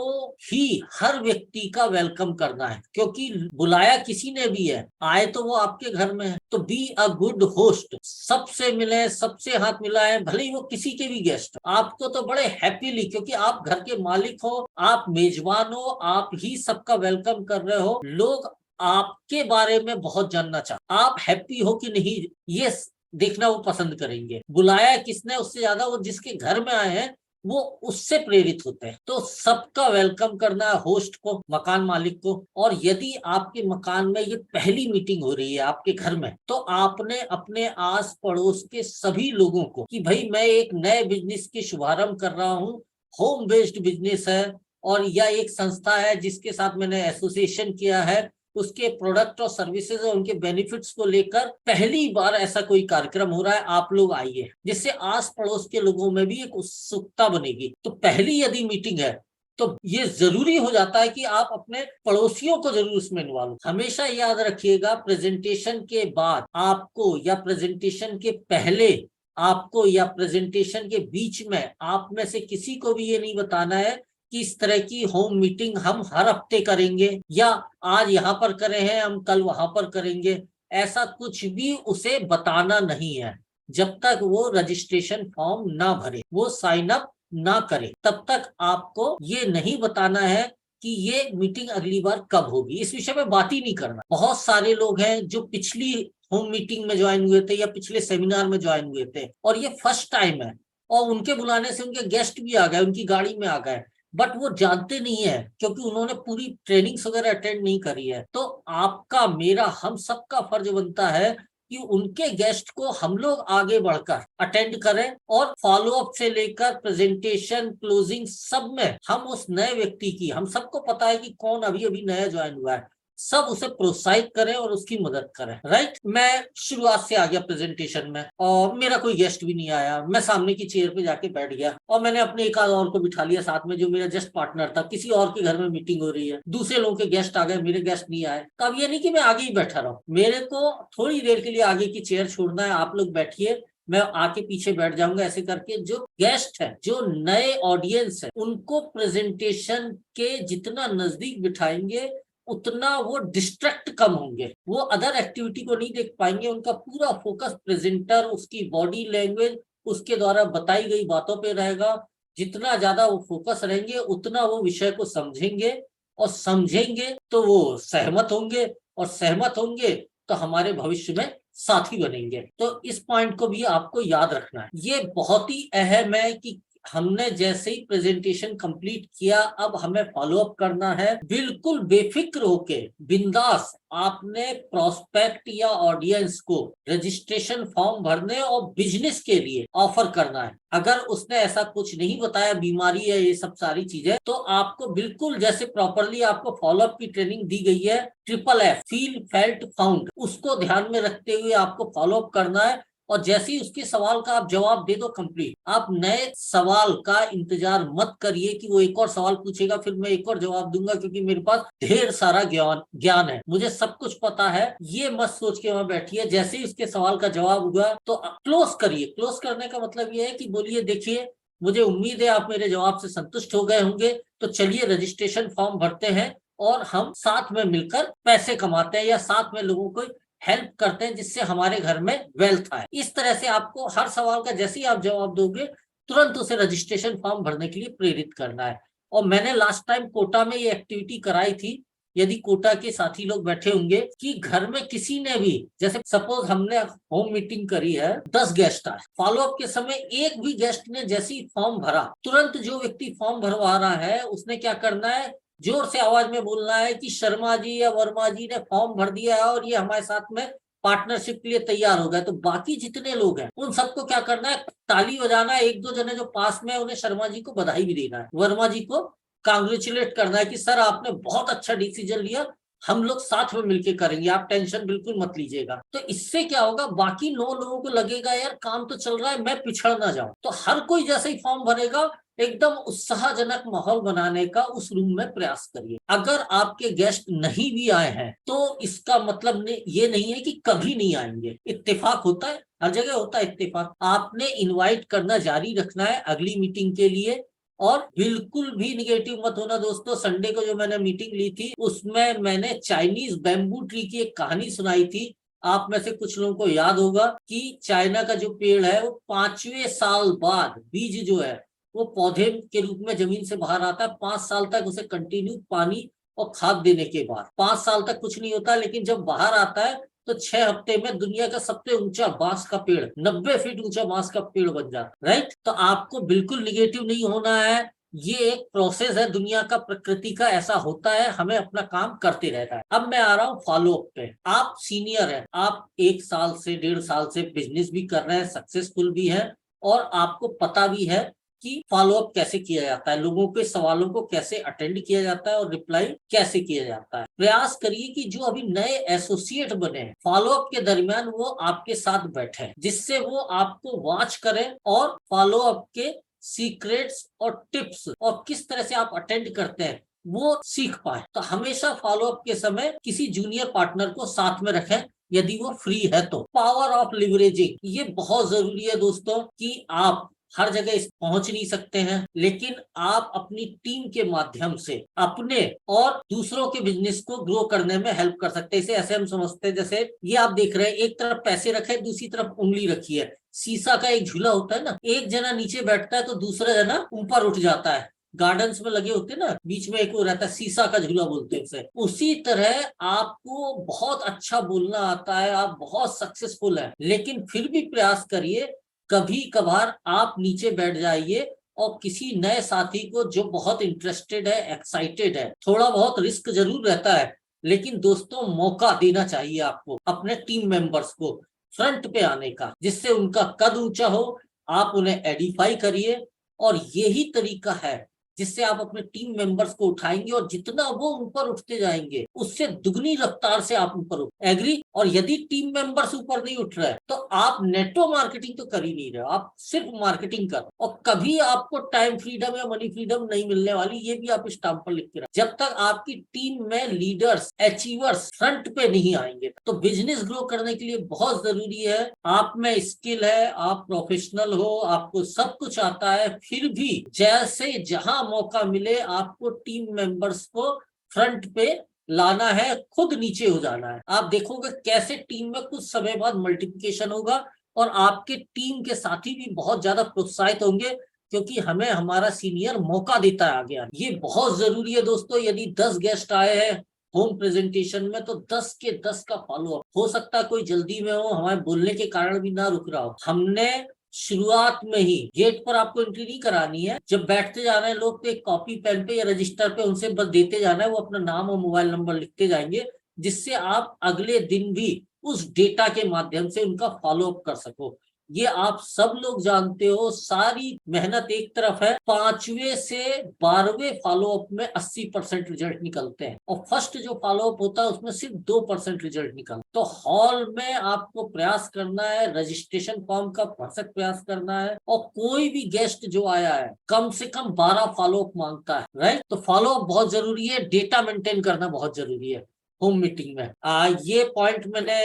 ही हर व्यक्ति का वेलकम करना है, क्योंकि बुलाया किसी ने भी है, आए तो वो आपके घर में है। तो बी अ गुड होस्ट, सबसे मिले, सबसे हाथ मिलाएं, भले ही वो किसी के भी गेस्ट। आपको तो बड़े हैप्पीली, क्योंकि आप घर के मालिक हो, आप मेजबान हो, आप ही सबका वेलकम कर रहे हो। लोग आपके बारे में बहुत जानना चाहते, आप हैप्पी हो कि नहीं ये देखना वो पसंद करेंगे। बुलाया किसने, उससे ज्यादा वो जिसके घर में आए हैं वो उससे प्रेरित होते हैं। तो सबका वेलकम करना है, होस्ट को, मकान मालिक को। और यदि आपके मकान में ये पहली मीटिंग हो रही है आपके घर में, तो आपने अपने आस पड़ोस के सभी लोगों को कि भाई मैं एक नए बिजनेस की शुभारंभ कर रहा हूँ, होम बेस्ड बिजनेस है और यह एक संस्था है जिसके साथ मैंने एसोसिएशन किया है, उसके प्रोडक्ट और सर्विसेज और उनके बेनिफिट्स को लेकर पहली बार ऐसा कोई कार्यक्रम हो रहा है, आप लोग आइए, जिससे आस पड़ोस के लोगों में भी एक उत्सुकता बनेगी। तो पहली यदि मीटिंग है तो ये जरूरी हो जाता है कि आप अपने पड़ोसियों को जरूर उसमें इन्वॉल्व। हमेशा याद रखिएगा, प्रेजेंटेशन के बाद आपको या प्रेजेंटेशन के पहले आपको या प्रेजेंटेशन के बीच में आप में से किसी को भी ये नहीं बताना है कि इस तरह की होम मीटिंग हम हर हफ्ते करेंगे या आज यहाँ पर करे हैं हम कल वहां पर करेंगे। ऐसा कुछ भी उसे बताना नहीं है। जब तक वो रजिस्ट्रेशन फॉर्म ना भरे, वो साइन अप ना करे, तब तक आपको ये नहीं बताना है कि ये मीटिंग अगली बार कब होगी। इस विषय में बात ही नहीं करना। बहुत सारे लोग हैं जो पिछली होम मीटिंग में ज्वाइन हुए थे या पिछले सेमिनार में ज्वाइन हुए थे और ये फर्स्ट टाइम है और उनके बुलाने से उनके गेस्ट भी आ गए, उनकी गाड़ी में आ गए, बट वो जानते नहीं है क्योंकि उन्होंने पूरी ट्रेनिंग्स वगैरह अटेंड नहीं करी है। तो आपका, मेरा, हम सबका फर्ज बनता है कि उनके गेस्ट को हम लोग आगे बढ़कर अटेंड करें और फॉलो अप से लेकर प्रेजेंटेशन, क्लोजिंग, सब में हम उस नए व्यक्ति की, हम सबको पता है कि कौन अभी अभी नया ज्वाइन हुआ है, सब उसे प्रोत्साहित करें और उसकी मदद करें। राइट? मैं शुरुआत से आ गया प्रेजेंटेशन में और मेरा कोई गेस्ट भी नहीं आया, मैं सामने की चेयर पे जाके बैठ गया और मैंने अपने एक आध और को बिठा लिया साथ में जो मेरा जस्ट पार्टनर था। किसी और के घर में मीटिंग हो रही है, दूसरे लोगों के गेस्ट आ गए, मेरे गेस्ट नहीं आए। तो अब ये नहीं कि मैं आगे ही बैठा रहूं, मेरे को थोड़ी देर के लिए आगे की चेयर छोड़ना है, आप लोग बैठिए, मैं आके पीछे बैठ जाऊंगा। ऐसे करके जो गेस्ट है, जो नए ऑडियंस है, उनको प्रेजेंटेशन के जितना नजदीक बिठाएंगे उतना वो डिस्ट्रैक्ट कम होंगे, वो अदर एक्टिविटी को नहीं देख पाएंगे। उनका पूरा फोकस प्रेजेंटर, उसकी बॉडी लैंग्वेज, उसके द्वारा बताई गई बातों पे रहेगा। जितना ज्यादा वो फोकस रहेंगे उतना वो विषय को समझेंगे और समझेंगे तो वो सहमत होंगे और सहमत होंगे तो हमारे भविष्य में साथी बनेंगे। तो इस पॉइंट को भी आपको याद रखना है। ये बहुत ही अहम है कि हमने जैसे ही प्रेजेंटेशन कंप्लीट किया, अब हमें फॉलो अप करना है। बिल्कुल बेफिक्र होके, बिंदास आपने प्रोस्पेक्ट या ऑडियंस को रजिस्ट्रेशन फॉर्म भरने और बिजनेस के लिए ऑफर करना है। अगर उसने ऐसा कुछ नहीं बताया, बीमारी है ये सब सारी चीजें, तो आपको बिल्कुल जैसे प्रॉपरली आपको फॉलो अप की ट्रेनिंग दी गई है, triple F, feel felt found, उसको ध्यान में रखते हुए आपको फॉलो अप करना है। और जैसे ही उसके सवाल का आप जवाब दे दो कंप्लीट, आप नए सवाल का इंतजार मत करिए कि वो एक और सवाल पूछेगा फिर मैं एक और जवाब दूंगा, क्योंकि मेरे पास ढेर सारा ज्ञान है, मुझे सब कुछ पता है, ये मत सोच के वहां बैठिए। जैसे ही उसके सवाल का जवाब हुआ तो क्लोज करिए। क्लोज करने का मतलब ये है कि बोलिए, देखिए मुझे उम्मीद है आप मेरे जवाब से संतुष्ट हो गए होंगे, तो चलिए रजिस्ट्रेशन फॉर्म भरते हैं और हम साथ में मिलकर पैसे कमाते हैं, या साथ में लोगों को हेल्प करते हैं जिससे हमारे घर में वेल्थ आए। इस तरह से आपको हर सवाल का जैसे ही आप जवाब दोगे, तुरंत उसे रजिस्ट्रेशन फॉर्म भरने के लिए प्रेरित करना है। और मैंने लास्ट टाइम कोटा में ये एक्टिविटी कराई थी। यदि कोटा के साथी लोग बैठे होंगे कि घर में किसी ने भी, जैसे सपोज हमने होम मीटिंग करी है, 10 गेस्ट आए, फॉलो अप के समय एक भी गेस्ट ने जैसे ही फॉर्म भरा, तुरंत जो व्यक्ति फॉर्म भरवा रहा है उसने क्या करना है, जोर से आवाज में बोलना है कि शर्मा जी या वर्मा जी ने फॉर्म भर दिया है और ये हमारे साथ में पार्टनरशिप के लिए तैयार हो गए। तो बाकी जितने लोग हैं उन सबको क्या करना है, ताली बजाना है। एक दो जने जो पास में है उन्हें शर्मा जी को बधाई भी देना है, वर्मा जी को कांग्रेचुलेट करना है कि सर आपने बहुत अच्छा डिसीजन लिया, हम लोग साथ में मिलकर करेंगे, आप टेंशन बिल्कुल मत लीजिएगा। तो इससे क्या होगा, बाकी 9 लोगों को लगेगा यार काम तो चल रहा है, मैं पिछड़ ना जाऊं। तो हर कोई जैसे ही फॉर्म भरेगा, एकदम उत्साहजनक माहौल बनाने का उस रूम में प्रयास करिए। अगर आपके गेस्ट नहीं भी आए हैं तो इसका मतलब ये नहीं है कि कभी नहीं आएंगे। इत्तेफाक होता है, हर जगह होता है इत्तेफाक। आपने इनवाइट करना जारी रखना है अगली मीटिंग के लिए। और बिल्कुल भी निगेटिव मत होना दोस्तों। संडे को जो मैंने मीटिंग ली थी उसमें मैंने चाइनीज बैम्बू ट्री की एक कहानी सुनाई थी। आप में से कुछ लोगों को याद होगा कि चाइना का जो पेड़ है वो 5वें साल बाद बीज जो है वो पौधे के रूप में जमीन से बाहर आता है। 5 साल तक उसे कंटिन्यू पानी और खाद देने के बाद, 5 साल तक कुछ नहीं होता, लेकिन जब बाहर आता है तो 6 हफ्ते में दुनिया का सबसे ऊंचा बांस का पेड़, 90 फीट ऊंचा बांस का पेड़ बन जाता है। राइट। तो आपको बिल्कुल निगेटिव नहीं होना है। ये एक प्रोसेस है, दुनिया का, प्रकृति का, ऐसा होता है, हमें अपना काम करते रहना है। अब मैं आ रहा हूँ फॉलो अप पे। आप सीनियर हैं, आप 1 साल से 1.5 साल से बिजनेस भी कर रहे हैं, सक्सेसफुल भी है, और आपको पता भी है कि फॉलो अप कैसे किया जाता है, लोगों के सवालों को कैसे अटेंड किया जाता है और रिप्लाई कैसे किया जाता है। प्रयास करिए कि जो अभी नए एसोसिएट बने हैं, फॉलो अप के दरमियान वो आपके साथ बैठे, जिससे वो आपको वॉच करें और फॉलो अप के सीक्रेट्स और टिप्स और किस तरह से आप अटेंड करते हैं वो सीख पाए। तो हमेशा फॉलो अप के समय किसी जूनियर पार्टनर को साथ में रखें यदि वो फ्री है तो। पावर ऑफ लिवरेजिंग, ये बहुत जरूरी है दोस्तों कि आप हर जगह इस पहुंच नहीं सकते हैं, लेकिन आप अपनी टीम के माध्यम से अपने और दूसरों के बिजनेस को ग्रो करने में हेल्प कर सकते हैं। इसे ऐसे हम समझते हैं, जैसे ये आप देख रहे हैं, एक तरफ पैसे रखे, दूसरी तरफ उंगली रखी है। शीशा का एक झूला होता है ना, एक जना नीचे बैठता है तो दूसरा जना ऊपर उठ जाता है। गार्डन्स में लगे होते हैं ना, बीच में एक वो रहता है, शीशा का झूला बोलते हैं उसे। उसी तरह आपको बहुत अच्छा बोलना आता है, आप बहुत सक्सेसफुल है, लेकिन फिर भी प्रयास करिए, कभी कभार आप नीचे बैठ जाइए और किसी नए साथी को जो बहुत इंटरेस्टेड है, एक्साइटेड है, थोड़ा बहुत रिस्क जरूर रहता है, लेकिन दोस्तों मौका देना चाहिए आपको अपने टीम मेंबर्स को फ्रंट पे आने का, जिससे उनका कद ऊंचा हो। आप उन्हें एडिफाई करिए, और यही तरीका है जिससे आप अपने टीम मेंबर्स को उठाएंगे, और जितना वो ऊपर उठते जाएंगे उससे दुगनी रफ्तार से आप ऊपर उठ। एग्री। और यदि टीम मेंबर्स ऊपर नहीं उठ रहे तो आप नेटो मार्केटिंग तो कर ही नहीं रहे, आप सिर्फ मार्केटिंग कर। और कभी आपको टाइम फ्रीडम या मनी फ्रीडम नहीं मिलने वाली, ये भी आप स्टाम्प पर लिख के रखें, जब तक आपकी टीम में लीडर्स, अचीवर्स फ्रंट पे नहीं आएंगे। तो बिजनेस ग्रो करने के लिए बहुत जरूरी है, आप में स्किल है, आप प्रोफेशनल हो, आपको सब कुछ आता है, फिर भी जैसे जहां मौका मिले आपको टीम मेंबर्स को फ्रंट पे लाना है, खुद नीचे हो जाना है। आप देखोगे कैसे टीम में कुछ समय बाद मल्टीप्लिकेशन होगा, और आपके टीम के साथी भी बहुत ज्यादा प्रोत्साहित होंगे, क्योंकि हमें हमारा सीनियर मौका देता है आगे आने। ये बहुत जरूरी है दोस्तों। यदि 10 गेस्ट आए हैं होम प्रेजेंटेशन में, तो 10 के 10 का फॉलो अप। हो सकता है कोई जल्दी में हो, हमारे बोलने के कारण भी ना रुक रहा हो। हमने शुरुआत में ही गेट पर आपको एंट्री नहीं करानी है। जब बैठते जा रहे हैं लोग तो एक कॉपी पेन पे या रजिस्टर पे उनसे बस देते जाना है, वो अपना नाम और मोबाइल नंबर लिखते जाएंगे, जिससे आप अगले दिन भी उस डेटा के माध्यम से उनका फॉलो अप कर सको। ये आप सब लोग जानते हो, सारी मेहनत एक तरफ है, 5वें से 12वें फॉलो अप में 80% रिजल्ट निकलते हैं और फर्स्ट जो फॉलो अप होता है उसमें सिर्फ 2% रिजल्ट निकलता है। तो हॉल में आपको प्रयास करना है, रजिस्ट्रेशन फॉर्म का भरसक प्रयास करना है, और कोई भी गेस्ट जो आया है कम से कम 12 फॉलो अप मांगता है, राइट। तो फॉलो अप बहुत जरूरी है, डेटा मेंटेन करना बहुत जरूरी है होम मीटिंग में। ये पॉइंट मैंने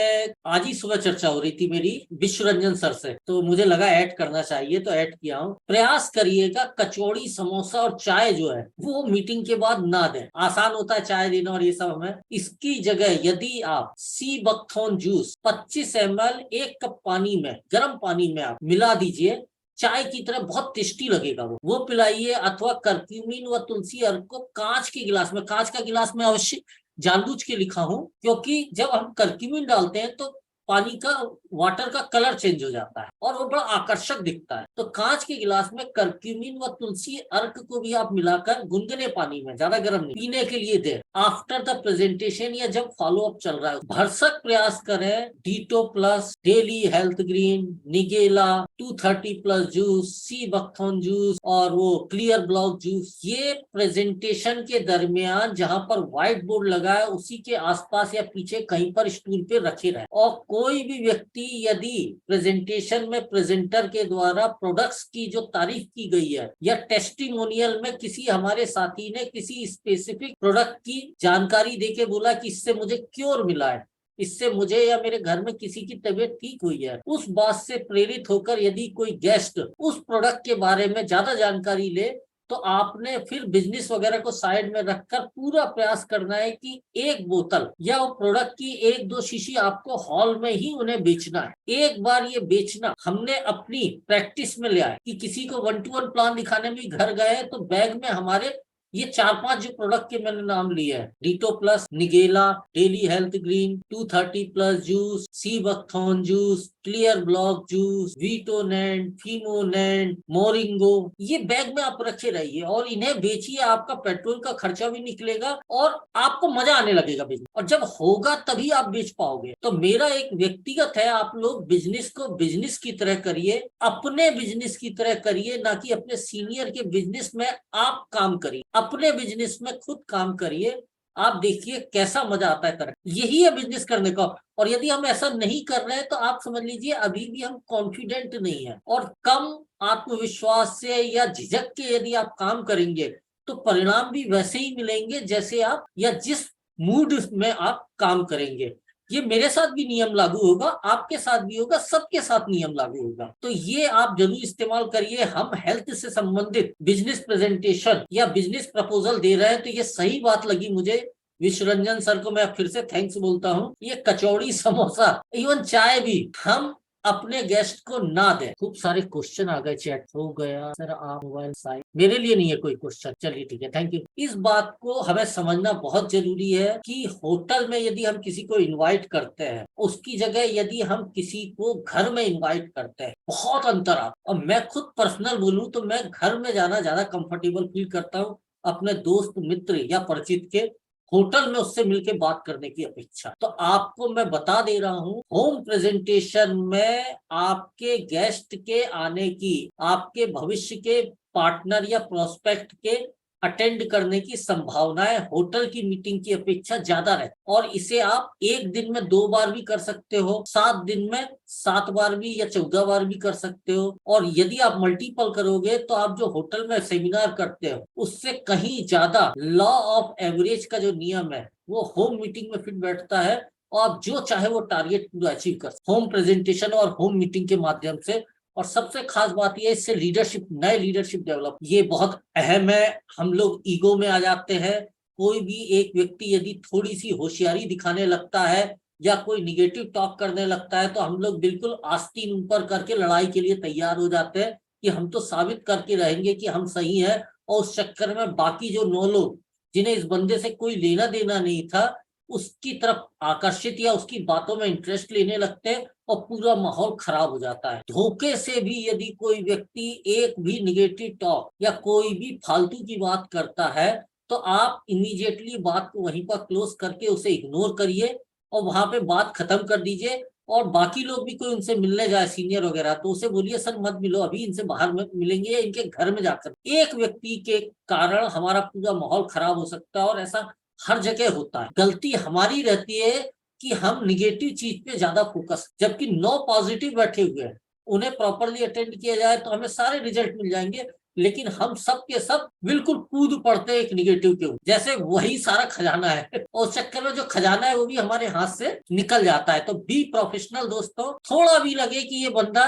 आज ही सुबह चर्चा हो रही थी मेरी विश्व रंजन सर से, तो मुझे लगा ऐड करना चाहिए तो ऐड किया हूँ। प्रयास करिएगा कचौड़ी समोसा और चाय जो है वो मीटिंग के बाद ना दें। आसान होता है चाय देना और ये सब हमें, इसकी जगह यदि आप सी बकथॉर्न जूस 25 ml 1 कप पानी में, गर्म पानी में आप मिला दीजिए, चाय की तरह बहुत टेस्टी लगेगा वो पिलाइए। अथवा कर्क्यूमिन व तुलसी अर्क को कांच के गिलास में, कांच का गिलास में अवश्य जानबूझ के लिखा हूं क्योंकि जब हम कर्क्यूमिन डालते हैं तो पानी का, वाटर का कलर चेंज हो जाता है और वो बड़ा आकर्षक दिखता है। तो कांच के गिलास में कर्क्यूमिन व तुलसी अर्क को भी आप मिलाकर गुनगुने पानी में, ज्यादा गर्म नहीं, पीने के लिए दें आफ्टर द प्रेजेंटेशन या जब फॉलो अप चल रहा है। भरसक प्रयास करें डीटो plus, daily health green, nigella, 230 plus juice, sea buckthorn juice और वो क्लियर ब्लॉक जूस, ये प्रेजेंटेशन के दरमियान जहां पर व्हाइट बोर्ड लगा है उसी के आसपास या पीछे कहीं पर स्टूल पे रखे रहे। और कोई भी व्यक्ति यदि प्रेजेंटेशन में प्रेजेंटर के द्वारा प्रोडक्ट्स की जो तारीफ की गई है या टेस्टिमोनियल में किसी हमारे साथी ने किसी स्पेसिफिक प्रोडक्ट की जानकारी देके बोला कि इससे मुझे क्योर मिला है, इससे मुझे या मेरे घर में किसी की तबीयत ठीक हुई है, उस बात से प्रेरित होकर यदि कोई गेस्ट उस प्रोडक्ट के बारे में ज्यादा जानकारी ले तो आपने फिर बिजनेस वगैरह को साइड में रखकर पूरा प्रयास करना है कि एक बोतल या वो प्रोडक्ट की 1-2 शीशी आपको हॉल में ही उन्हें बेचना है। एक बार ये बेचना हमने अपनी प्रैक्टिस में लिया है कि किसी को 1-to-1 प्लान दिखाने में घर गए तो बैग में हमारे ये 4-5 जो प्रोडक्ट के मैंने नाम लिए हैं, डीटो plus, nigella, daily health green, 230 plus juice, sea buckthorn juice, clear block juice, वीटोनेंट, फीमोनेंट, मोरिंगो, ये बैग में आप रखे रहिए और इन्हें बेचिए। आपका पेट्रोल का खर्चा भी निकलेगा और आपको मजा आने लगेगा बिजनेस, और जब होगा तभी आप बेच पाओगे। तो मेरा एक व्यक्तिगत है, आप लोग बिजनेस को बिजनेस की तरह करिए, अपने बिजनेस की तरह करिए, ना कि अपने सीनियर के बिजनेस में आप काम करिए। अपने बिजनेस में खुद काम करिए, आप देखिए कैसा मजा आता है तरह। यही है बिजनेस करने का। और यदि हम ऐसा नहीं कर रहे हैं तो आप समझ लीजिए अभी भी हम कॉन्फिडेंट नहीं है, और कम आत्मविश्वास से या झिझक के यदि आप काम करेंगे तो परिणाम भी वैसे ही मिलेंगे जैसे आप या जिस मूड में आप काम करेंगे। ये मेरे साथ भी नियम लागू होगा, आपके साथ भी होगा, सबके साथ नियम लागू होगा। तो ये आप जरूर इस्तेमाल करिए। हम हेल्थ से संबंधित बिजनेस प्रेजेंटेशन या बिजनेस प्रपोजल दे रहे हैं तो ये सही बात लगी मुझे। विश्वरंजन सर को मैं फिर से थैंक्स बोलता हूँ। ये कचौड़ी, समोसा, इवन चाय भी हम अपने गेस्ट को ना दें। खूब सारे क्वेश्चन आ गए, चैट हो गया सर आप मोबाइल साइट, मेरे लिए नहीं है कोई क्वेश्चन, चलिए ठीक है, थैंक यू। इस बात को हमें समझना बहुत जरूरी है कि होटल में यदि हम किसी को इनवाइट करते हैं उसकी जगह यदि हम किसी को घर में इनवाइट करते हैं बहुत अंतर आता। और मैं खुद पर्सनल बोलूं तो मैं घर में जाना ज्यादा कंफर्टेबल फील करता हूँ अपने दोस्त मित्र या परिचित के, होटल में उससे मिलकर बात करने की अपेक्षा। तो आपको मैं बता दे रहा हूं, होम प्रेजेंटेशन में आपके गेस्ट के आने की, आपके भविष्य के पार्टनर या प्रोस्पेक्ट के अटेंड करने की संभावनाएं होटल की मीटिंग की अपेक्षा ज्यादा है। और इसे आप एक दिन में 2 बार भी कर सकते हो, 7 दिन में 7 बार भी या 14 बार भी कर सकते हो। और यदि आप मल्टीपल करोगे तो आप जो होटल में सेमिनार करते हो उससे कहीं ज्यादा लॉ ऑफ एवरेज का जो नियम है वो होम मीटिंग में फिट बैठता है, और आप जो चाहे वो टारगेट पूरा अचीव कर होम प्रेजेंटेशन और होम मीटिंग के माध्यम से। और सबसे खास बात यह, इससे लीडरशिप, नए लीडरशिप डेवलप, ये बहुत अहम है। हम लोग ईगो में आ जाते हैं। कोई भी एक व्यक्ति यदि थोड़ी सी होशियारी दिखाने लगता है या कोई निगेटिव टॉक करने लगता है तो हम लोग बिल्कुल आस्तीन ऊपर करके लड़ाई के लिए तैयार हो जाते हैं कि हम तो साबित करके रहेंगे कि हम सही हैं। और उस चक्कर में बाकी जो 9 लोग जिन्हें इस बंदे से कोई लेना देना नहीं था उसकी तरफ आकर्षित या उसकी बातों में इंटरेस्ट लेने लगते हैं और पूरा माहौल खराब हो जाता है। धोखे से भी यदि कोई व्यक्ति एक भी निगेटिव टॉक या कोई भी फालतू की बात करता है तो आप इमीडिएटली बात को वहीं पर क्लोज करके उसे इग्नोर करिए और वहां पे बात खत्म कर दीजिए। और बाकी लोग भी कोई उनसे मिलने जाए सीनियर वगैरह तो उसे बोलिए सर मत मिलो, अभी इनसे बाहर में मिलेंगे या इनके घर में जाकर। एक व्यक्ति के कारण हमारा पूरा माहौल खराब हो सकता है और ऐसा हर जगह होता है। गलती हमारी रहती है कि हम निगेटिव चीज पे ज्यादा फोकस, जबकि 9 पॉजिटिव बैठे हुए हैं, उन्हें प्रॉपरली अटेंड किया जाए तो हमें सारे रिजल्ट मिल जाएंगे। लेकिन हम सब के सब बिल्कुल कूद पड़ते हैं एक निगेटिव के ऊपर, जैसे वही सारा खजाना है और उस चक्कर में जो खजाना है वो भी हमारे हाथ से निकल जाता है। तो बी प्रोफेशनल दोस्तों। थोड़ा भी लगे कि ये बंदा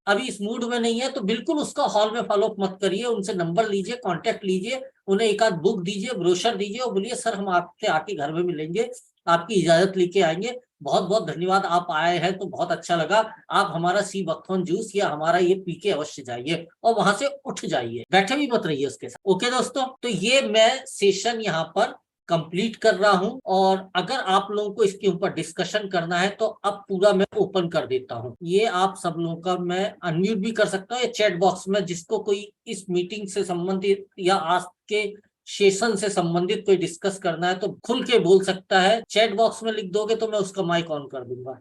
अभी इस मूड में नहीं है तो बिल्कुल उसका हॉल में फॉलोअप मत करिए, उनसे नंबर लीजिए, कांटेक्ट लीजिए, उन्हें एक आध बुक दीजिए, ब्रोशर दीजिए और बोलिए सर हम आपसे आके घर में मिलेंगे, आपकी इजाजत लेके आएंगे। बहुत बहुत धन्यवाद, आप आए हैं तो बहुत अच्छा लगा। आप हमारा सी बकथॉर्न जूस या हमारा ये पी के अवश्य जाइए और वहां से उठ जाइए, बैठे भी मत रहिए उसके साथ। ओके दोस्तों, तो ये मैं सेशन यहाँ पर कंप्लीट कर रहा हूं और अगर आप लोगों को इसके ऊपर डिस्कशन करना है तो अब पूरा मैं ओपन कर देता हूं। ये आप सब लोगों का मैं अनम्यूट भी कर सकता हूँ, ये चैट बॉक्स में जिसको कोई इस मीटिंग से संबंधित या आज के सेशन से संबंधित कोई डिस्कस करना है तो खुल के बोल सकता है। चैट बॉक्स में लिख दोगे तो मैं उसका माइक ऑन कर दूंगा।